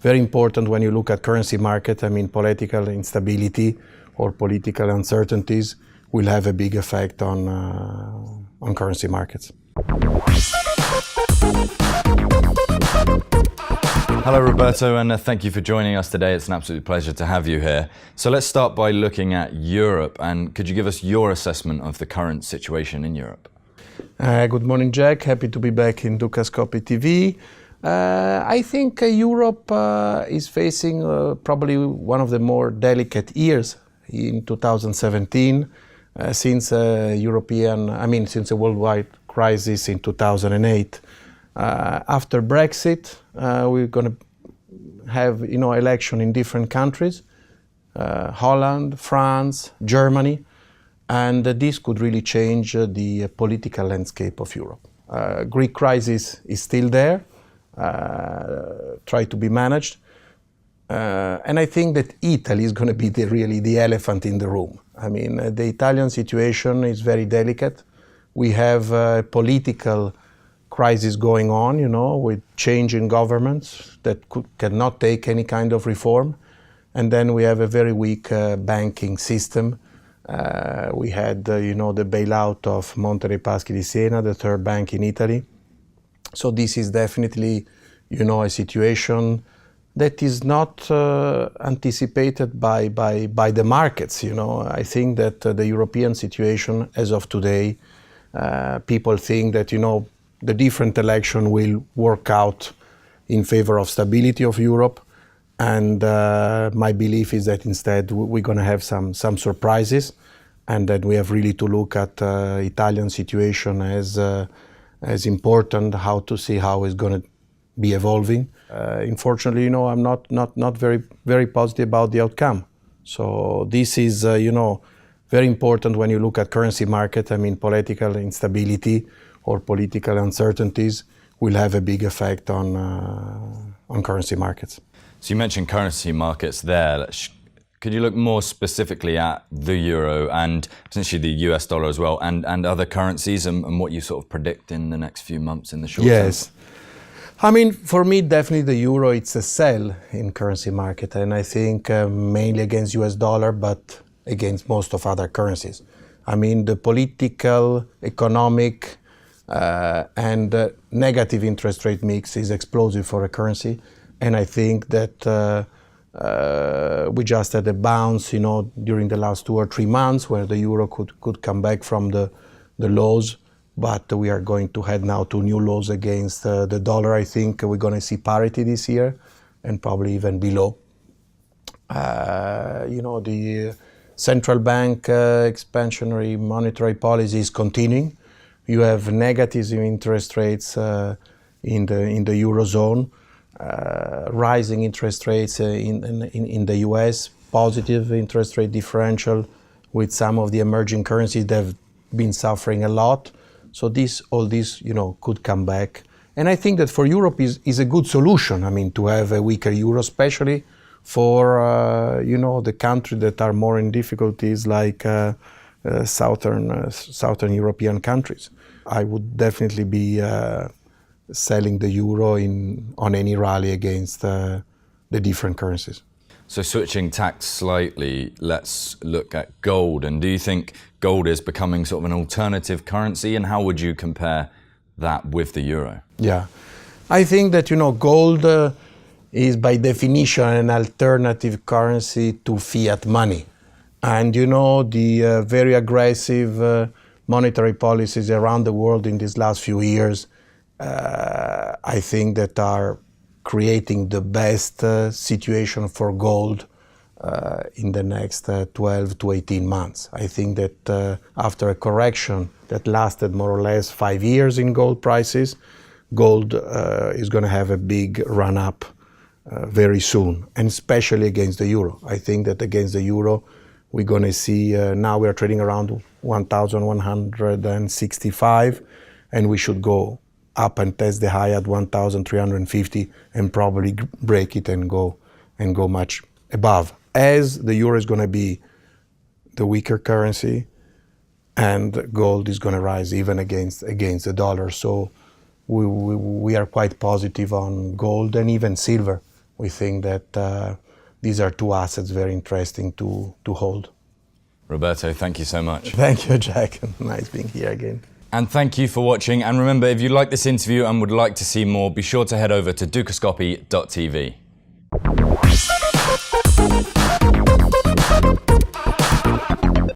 Very important when you look at currency market. I mean, political instability or political uncertainties will have a big effect on currency markets. Hello, Roberto, and thank you for joining us today. It's an absolute pleasure to have you here. So let's start by looking at Europe, and could you give us your assessment of the current situation in Europe? Good morning, Jack. Happy to be back in Dukascopy TV. I think Europe is facing probably one of the more delicate years in 2017 since since a worldwide crisis in 2008. After Brexit, we're going to have election in different countries, Holland, France, Germany, and this could really change the political landscape of Europe. Greek crisis is still there. Try to be managed. And I think that Italy is going to be really the elephant in the room. I mean, the Italian situation is very delicate. We have a political crisis going on, with change in governments that cannot take any kind of reform. And then we have a very weak banking system. We had, the bailout of Monte dei Paschi di Siena, the third bank in Italy. So this is definitely, a situation that is not anticipated by the markets. I think that the European situation as of today, people think that, the different election will work out in favor of stability of Europe. And my belief is that instead we're going to have some surprises, and that we have really to look at Italian situation as important, how to see how it's going to be evolving. Unfortunately, I'm not very positive about the outcome. So this is, very important when you look at currency market. I mean, political instability or political uncertainties will have a big effect on currency markets. So you mentioned currency markets there. Could you look more specifically at the euro and potentially the US dollar as well, and other currencies, and what you sort of predict in the next few months in the short term? Yes. I mean, for me, definitely the euro, it's a sell in currency market. And I think mainly against US dollar, but against most of other currencies. I mean, the political, economic, and negative interest rate mix is explosive for a currency. And I think that we just had a bounce, during the last 2 or 3 months where the euro could come back from the lows, but we are going to head now to new lows against the dollar. I think we're going to see parity this year and probably even below. The central bank expansionary monetary policy is continuing. You have negative interest rates in the Eurozone. Rising interest rates in the US, positive interest rate differential with some of the emerging currencies that have been suffering a lot. So all this, could come back. And I think that for Europe is a good solution. I mean, to have a weaker euro, especially for, the countries that are more in difficulties like Southern European countries. I would definitely be selling the euro on any rally against the different currencies. So switching tack slightly, let's look at gold. And do you think gold is becoming sort of an alternative currency? And how would you compare that with the euro? Yeah, I think that, gold is by definition an alternative currency to fiat money. And, the very aggressive monetary policies around the world in these last few years, I think that are creating the best situation for gold in the next 12 to 18 months. I think that after a correction that lasted more or less 5 years in gold prices, gold is going to have a big run-up very soon, and especially against the euro. I think that against the euro, we're going to see, now we are trading around 1,165, and we should go up and test the high at 1,350 and probably break it and go much above. As the euro is going to be the weaker currency, and gold is going to rise even against the dollar. So we are quite positive on gold and even silver. we think that these are two assets very interesting to hold. Roberto, thank you so much. Thank you, Jack. Nice being here again. And thank you for watching. And remember, if you like this interview and would like to see more, be sure to head over to dukascopy.tv.